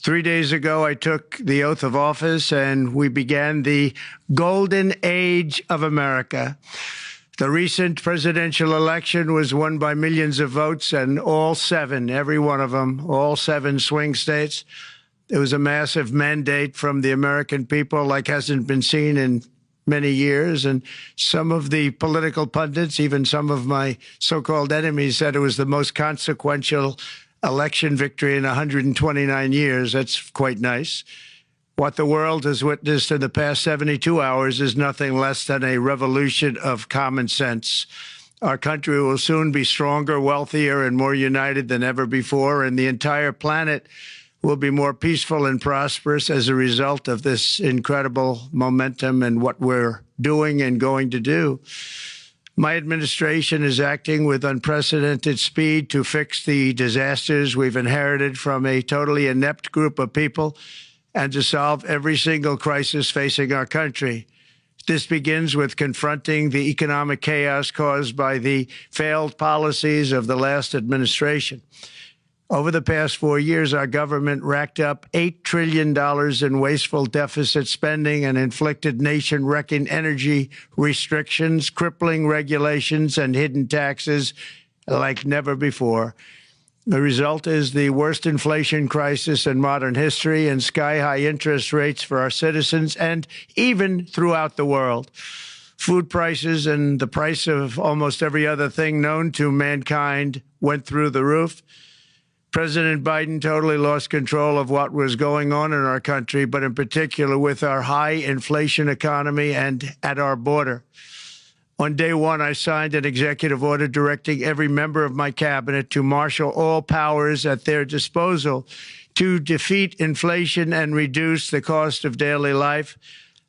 3 days ago, I took the oath of office and we began the golden age of America. The recent presidential election was won by millions of votes, and all seven, every one of them, all seven swing states. It was a massive mandate from the American people like hasn't been seen in many years. And some of the political pundits, even some of my so-called enemies, said it was the most consequential election victory in 129 years. That's quite nice. What the world has witnessed in the past 72 hours is nothing less than a revolution of common sense. Our country will soon be stronger, wealthier, and more united than ever before, and the entire planet will be more peaceful and prosperous as a result of this incredible momentum and what we're doing and going to do. My administration is acting with unprecedented speed to fix the disasters we've inherited from a totally inept group of people and to solve every single crisis facing our country. This begins with confronting the economic chaos caused by the failed policies of the last administration. Over the past 4 years, our government racked up $8 trillion in wasteful deficit spending and inflicted nation-wrecking energy restrictions, crippling regulations, and hidden taxes like never before. The result is the worst inflation crisis in modern history and sky-high interest rates for our citizens and even throughout the world. Food prices and the price of almost every other thing known to mankind went through the roof. President Biden totally lost control of what was going on in our country, but in particular with our high inflation economy and at our border. On day one, I signed an executive order directing every member of my cabinet to marshal all powers at their disposal to defeat inflation and reduce the cost of daily life.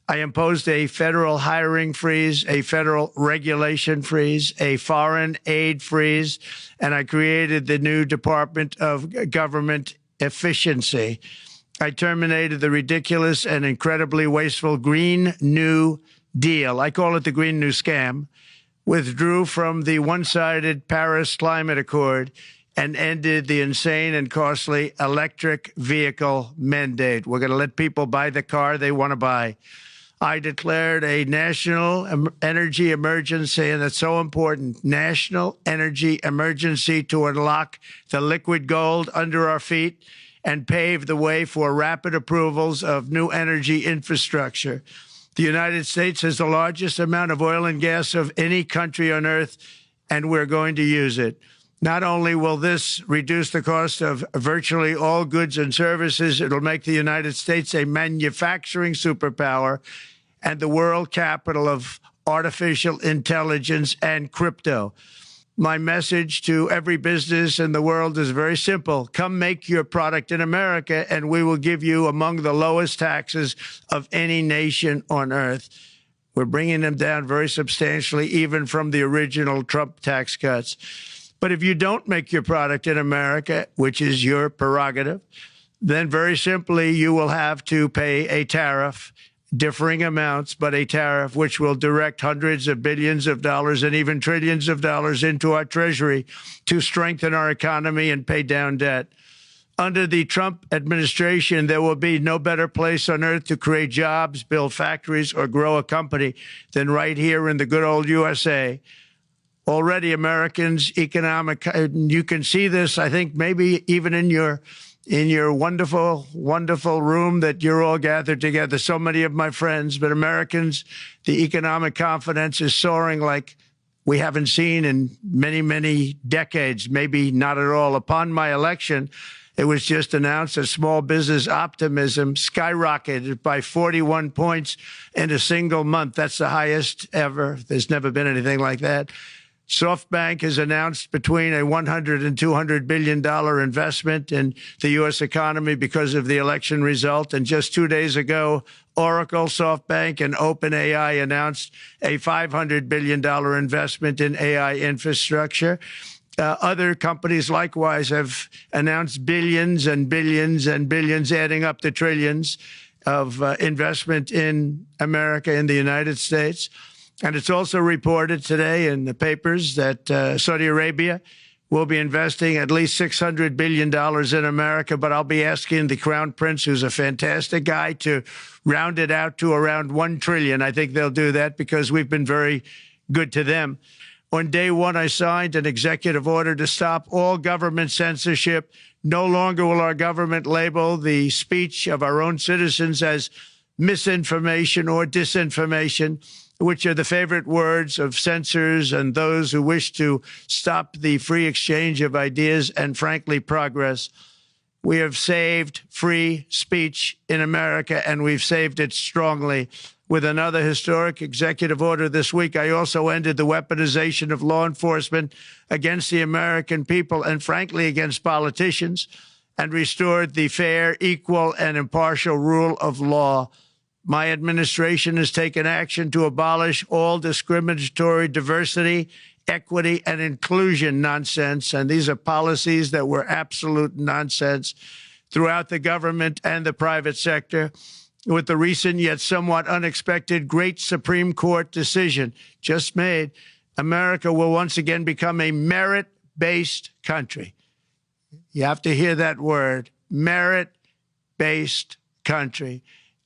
I imposed a federal hiring freeze, a federal regulation freeze, a foreign aid freeze, and I created the new Department of Government Efficiency. I terminated the ridiculous and incredibly wasteful Green New Deal. I call it the Green New Scam, withdrew from the one-sided Paris Climate Accord, and ended the insane and costly electric vehicle mandate. We're going to let people buy the car they want to buy. I declared a national energy emergency, and that's so important, national energy emergency to unlock the liquid gold under our feet and pave the way for rapid approvals of new energy infrastructure. The United States has the largest amount of oil and gas of any country on earth, and we're going to use it. Not only will this reduce the cost of virtually all goods and services, it'll make the United States a manufacturing superpower and the world capital of artificial intelligence and crypto. My message to every business in the world is very simple. Come make your product in America, and we will give you among the lowest taxes of any nation on earth. We're bringing them down very substantially, even from the original Trump tax cuts. But if you don't make your product in America, which is your prerogative, then very simply you will have to pay a tariff, differing amounts, but a tariff which will direct hundreds of billions of dollars and even trillions of dollars into our treasury to strengthen our economy and pay down debt. Under the Trump administration, there will be no better place on earth to create jobs, build factories, or grow a company than right here in the good old USA. Already Americans' economic, you can see this, I think, maybe even in your wonderful, wonderful room that you're all gathered together, so many of my friends, but Americans, the economic confidence is soaring like we haven't seen in many, many decades, maybe not at all. Upon my election, it was just announced that small business optimism skyrocketed by 41 points in a single month. That's the highest ever. There's never been anything like that. SoftBank has announced between a $100 and $200 billion investment in the U.S. economy because of the election result. And just 2 days ago, Oracle, SoftBank, and OpenAI announced a $500 billion investment in AI infrastructure. Other companies likewise have announced billions and billions and billions, adding up to trillions of investment in America, in the United States. And it's also reported today in the papers that Saudi Arabia We'll be investing at least $600 billion in America, but I'll be asking the Crown Prince, who's a fantastic guy, to round it out to around $1 trillion. I think they'll do that because we've been very good to them. On day one, I signed an executive order to stop all government censorship. No longer will our government label the speech of our own citizens as misinformation or disinformation, which are the favorite words of censors and those who wish to stop the free exchange of ideas and, frankly, progress. We have saved free speech in America, and we've saved it strongly. With another historic executive order this week, I also ended the weaponization of law enforcement against the American people and, frankly, against politicians, and restored the fair, equal, and impartial rule of law. My administration has taken action to abolish all discriminatory diversity, equity, and inclusion nonsense, and these are policies that were absolute nonsense throughout the government and the private sector. With the recent yet somewhat unexpected great Supreme Court decision just made, America will once again become a merit-based country. You have to hear that word, merit-based country.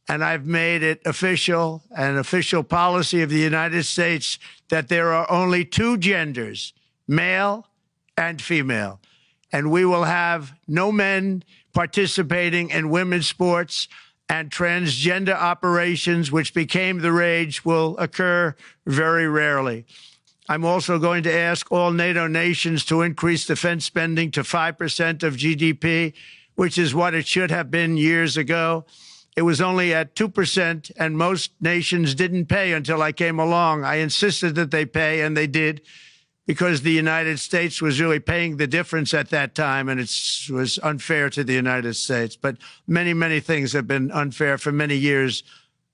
And I've made it official, an official policy of the United States, that there are only two genders, male and female. And we will have no men participating in women's sports, and transgender operations, which became the rage, will occur very rarely. I'm also going to ask all NATO nations to increase defense spending to 5% of GDP, which is what it should have been years ago. It was only at 2%, and most nations didn't pay until I came along. I insisted that they pay, and they did, because the United States was really paying the difference at that time, and it was unfair to the United States. But many, many things have been unfair for many years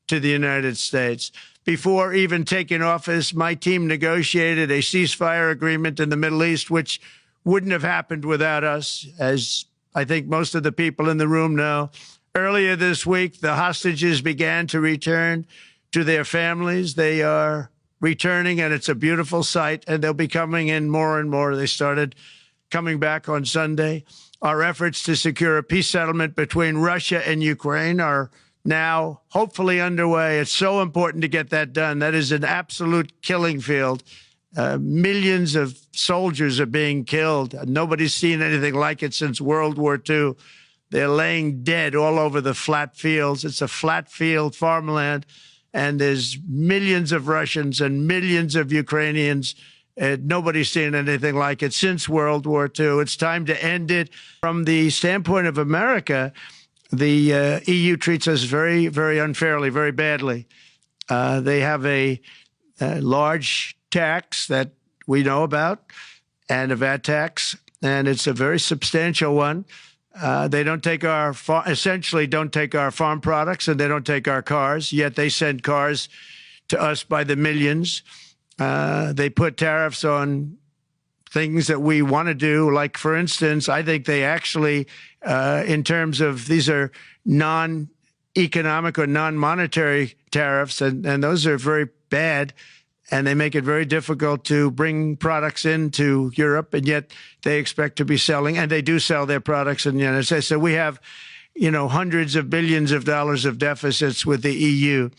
to the United States. Before even taking office, my team negotiated a ceasefire agreement in the Middle East, which wouldn't have happened without us, as I think most of the people in the room know. Earlier this week, the hostages began to return to their families. They are returning, and it's a beautiful sight, and they'll be coming in more and more. They started coming back on Sunday. Our efforts to secure a peace settlement between Russia and Ukraine are now hopefully underway. It's so important to get that done. That is an absolute killing field. Millions of soldiers are being killed. Nobody's seen anything like it since World War II. They're laying dead all over the flat fields. It's a flat field farmland. And there's millions of Russians and millions of Ukrainians. Nobody's seen anything like it since World War II. It's time to end it. From the standpoint of America, the EU treats us very, very unfairly, very badly. They have a large tax that we know about, and a VAT tax, and it's a very substantial one. They don't take our, essentially don't take our farm products, and they don't take our cars, yet they send cars to us by the millions. They put tariffs on things that we want to do. Like, for instance, I think they actually, in terms of, these are non-economic or non-monetary tariffs, and those are very bad. And they make it very difficult to bring products into Europe, and yet they expect to be selling, and they do sell their products in the United States. So we have, hundreds of billions of dollars of deficits with the EU,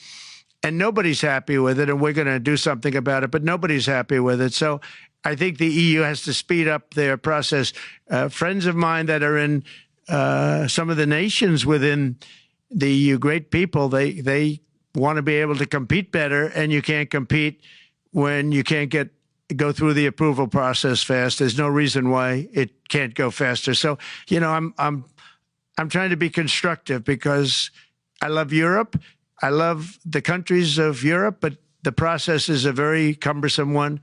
and nobody's happy with it, and we're going to do something about it, but nobody's happy with it. So I think the EU has to speed up their process. Friends of mine that are in some of the nations within the EU, great people, they want to be able to compete better, and you can't compete when you can't go through the approval process fast. There's no reason why it can't go faster. So, I'm trying to be constructive because I love Europe. I love the countries of Europe, but the process is a very cumbersome one,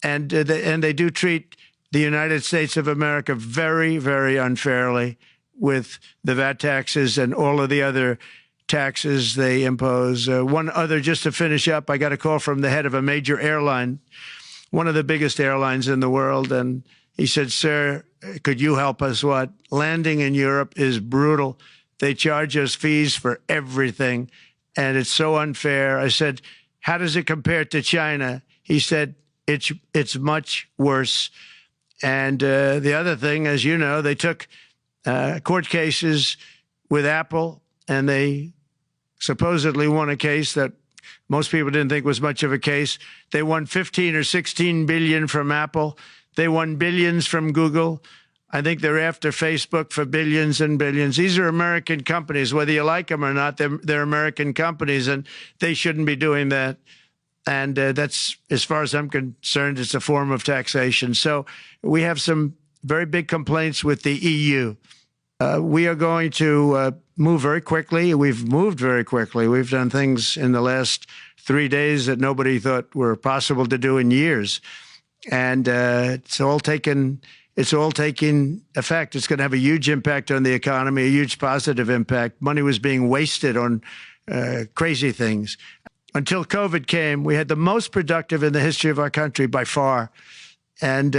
and they do treat the United States of America very, very unfairly with the VAT taxes and all of the other taxes they impose. One other, just to finish up, I got a call from the head of a major airline, one of the biggest airlines in the world, and he said, "Sir, could you help us? What? Landing in Europe is brutal. They charge us fees for everything, and it's so unfair." I said, "How does it compare to China?" He said, it's much worse. And the other thing, as you know, they took court cases with Apple, and they supposedly won a case that most people didn't think was much of a case. They won 15 or 16 billion from Apple. They won billions from Google. I think they're after Facebook for billions and billions. These are American companies, whether you like them or not. They're American companies, and they shouldn't be doing that. And that's, as far as I'm concerned, it's a form of taxation. So we have some very big complaints with the EU. We are going to move very quickly. We've moved very quickly. We've done things in the last 3 days that nobody thought were possible to do in years. And it's all taking effect. It's going to have a huge impact on the economy, a huge positive impact. Money was being wasted on crazy things. Until COVID came, we had the most productive in the history of our country by far. And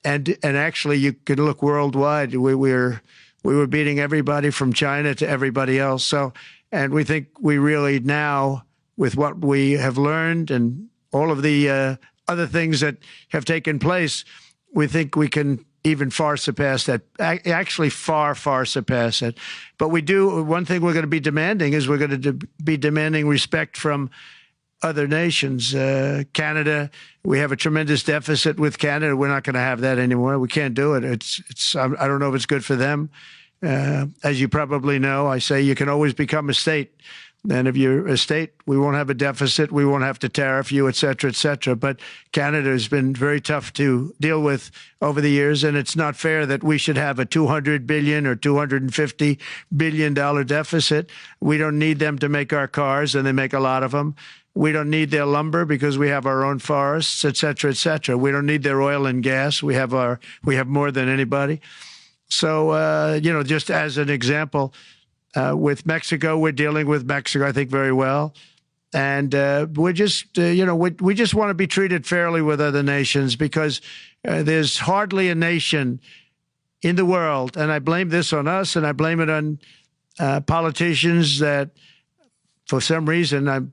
actually, you could look worldwide. We were beating everybody from China to everybody else. So, and we think we really now, with what we have learned and all of the other things that have taken place, we think we can even far surpass that, actually far, far surpass it. But we do, one thing we're going to be demanding is we're going to be demanding respect from other nations. Canada, we have a tremendous deficit with Canada. We're not going to have that anymore. We can't do it. I don't know if it's good for them. As you probably know, I say you can always become a state. And if you're a state, we won't have a deficit. We won't have to tariff you, et cetera, et cetera. But Canada has been very tough to deal with over the years. And it's not fair that we should have a $200 billion or $250 billion deficit. We don't need them to make our cars, and they make a lot of them. We don't need their lumber because we have our own forests, et cetera, et cetera. We don't need their oil and gas. We have more than anybody. So, just as an example, with Mexico, we're dealing with Mexico, I think, very well. And we're just, we just want to be treated fairly with other nations, because there's hardly a nation in the world, and I blame this on us, and I blame it on politicians that, for some reason,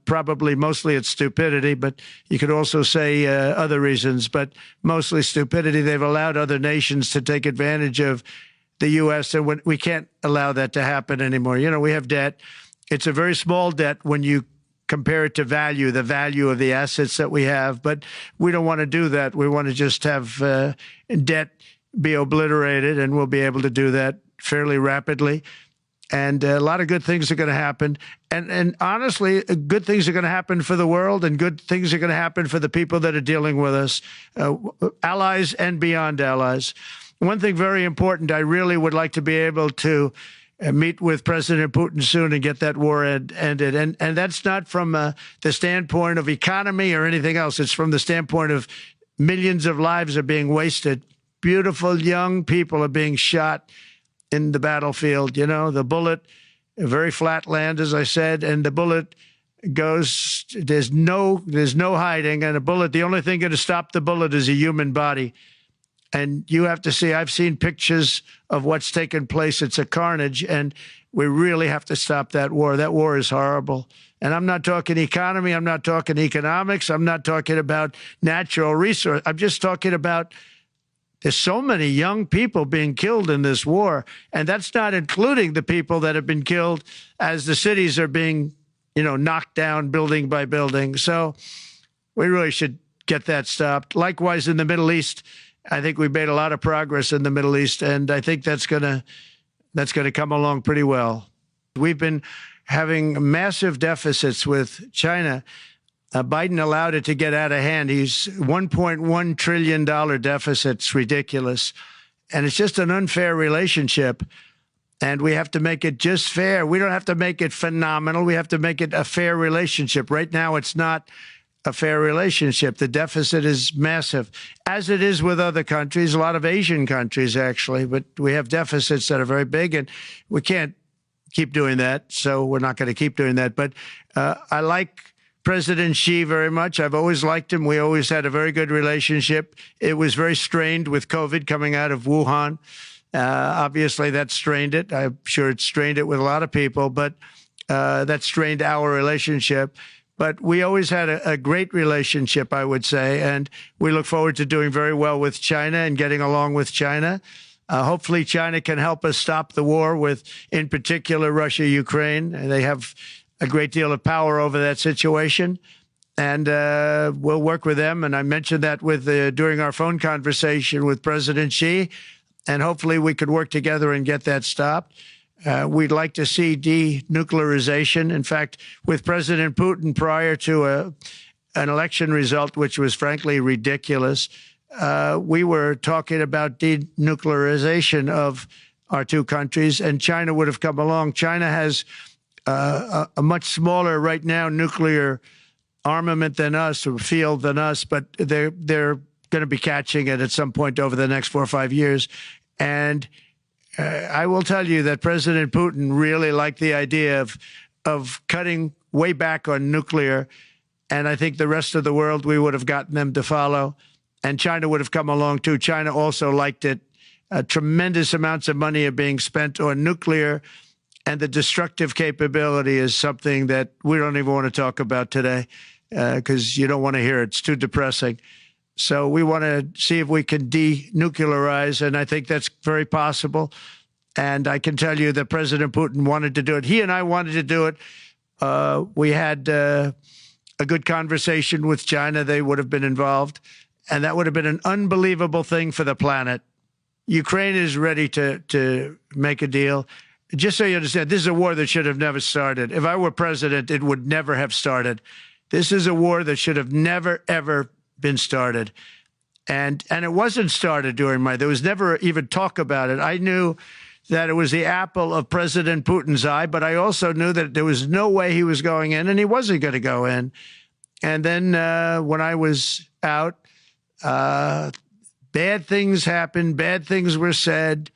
mostly it's stupidity, but you could also say other reasons, but mostly stupidity. They've allowed other nations to take advantage of the U.S., and we can't allow that to happen anymore. We have debt. It's a very small debt when you compare it to the value of the assets that we have, but we don't want to do that. We want to just have debt be obliterated, and we'll be able to do that fairly rapidly. And a lot of good things are going to happen. And honestly, good things are going to happen for the world, and good things are going to happen for the people that are dealing with us, allies and beyond allies. One thing very important, I really would like to be able to meet with President Putin soon and get that war ended. And that's not from the standpoint of economy or anything else. It's from the standpoint of millions of lives are being wasted. Beautiful young people are being shot in the battlefield. The bullet, very flat land, as I said, and the bullet goes, there's no hiding. And a bullet, the only thing going to stop the bullet is a human body. And you have to see, I've seen pictures of what's taken place. It's a carnage, and we really have to stop that war. That war is horrible. And I'm not talking economy. I'm not talking economics. I'm not talking about natural resource. I'm just talking about there's so many young people being killed in this war. And that's not including the people that have been killed as the cities are being, knocked down building by building. So we really should get that stopped. Likewise, in the Middle East, I think we've made a lot of progress in the Middle East, and I think that's going to come along pretty well. We've been having massive deficits with China. Biden allowed it to get out of hand. He's $1.1 trillion deficit. It's ridiculous. And it's just an unfair relationship. And we have to make it just fair. We don't have to make it phenomenal. We have to make it a fair relationship. Right now, it's not a fair relationship. The deficit is massive, as it is with other countries, a lot of Asian countries, actually. But we have deficits that are very big, and we can't keep doing that. So we're not going to keep doing that. But I like President Xi very much. I've always liked him. We always had a very good relationship. It was very strained with COVID coming out of Wuhan. Obviously, that strained it. I'm sure it strained it with a lot of people, but that strained our relationship. But we always had a great relationship, I would say, and we look forward to doing very well with China and getting along with China. Hopefully, China can help us stop the war with, in particular, Russia, Ukraine. They have a great deal of power over that situation, and we'll work with them. And I mentioned that with during our phone conversation with President Xi, and hopefully we could work together and get that stopped. We'd like to see denuclearization. In fact, with President Putin, prior to an election result, which was frankly ridiculous, we were talking about denuclearization of our two countries, and China would have come along. China has a much smaller, right now, nuclear armament than us, or field than us, but they're going to be catching it at some point over the next 4 or 5 years. And I will tell you that President Putin really liked the idea of cutting way back on nuclear. And I think the rest of the world, we would have gotten them to follow. And China would have come along, too. China also liked it. Tremendous amounts of money are being spent on nuclear. And the destructive capability is something that we don't even want to talk about today because you don't want to hear it. It's too depressing. So we want to see if we can denuclearize, and I think that's very possible. And I can tell you that President Putin wanted to do it. He and I wanted to do it. We had a good conversation with China. They would have been involved, and that would have been an unbelievable thing for the planet. Ukraine is ready to make a deal. Just so you understand, this is a war that should have never started. If I were president, it would never have started. This is a war that should have never, ever been started. And it wasn't started during there was never even talk about it. I knew that it was the apple of President Putin's eye, but I also knew that there was no way he was going in, and he wasn't going to go in. And then when I was out, bad things happened, bad things were said,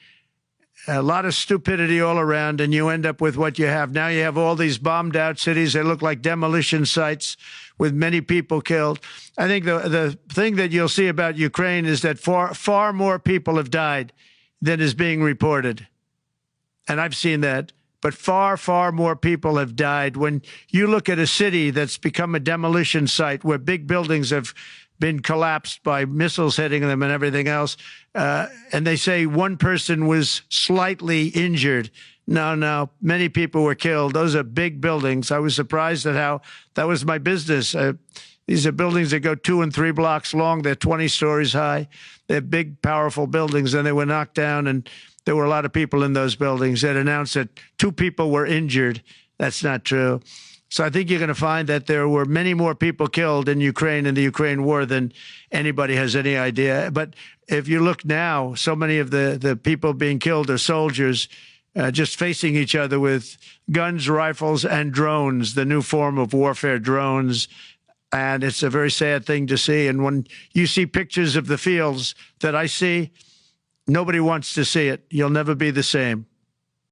a lot of stupidity all around, and you end up with what you have. Now you have all these bombed out cities. They look like demolition sites with many people killed. I think the thing that you'll see about Ukraine is that far more people have died than is being reported. And I've seen that. But far, far more people have died. When you look at a city that's become a demolition site where big buildings have been collapsed by missiles hitting them and everything else, and they say one person was slightly injured. No, many people were killed. Those are big buildings. I was surprised at how that was my business. These are buildings that go 2 and 3 blocks long. They're 20 stories high. They're big, powerful buildings, and they were knocked down, and there were a lot of people in those buildings that announced that 2 people were injured. That's not true. So I think you're going to find that there were many more people killed in Ukraine in the Ukraine war than anybody has any idea. But if you look now, so many of the people being killed are soldiers just facing each other with guns, rifles, and drones, the new form of warfare, drones. And it's a very sad thing to see. And when you see pictures of the fields that I see, nobody wants to see it. You'll never be the same.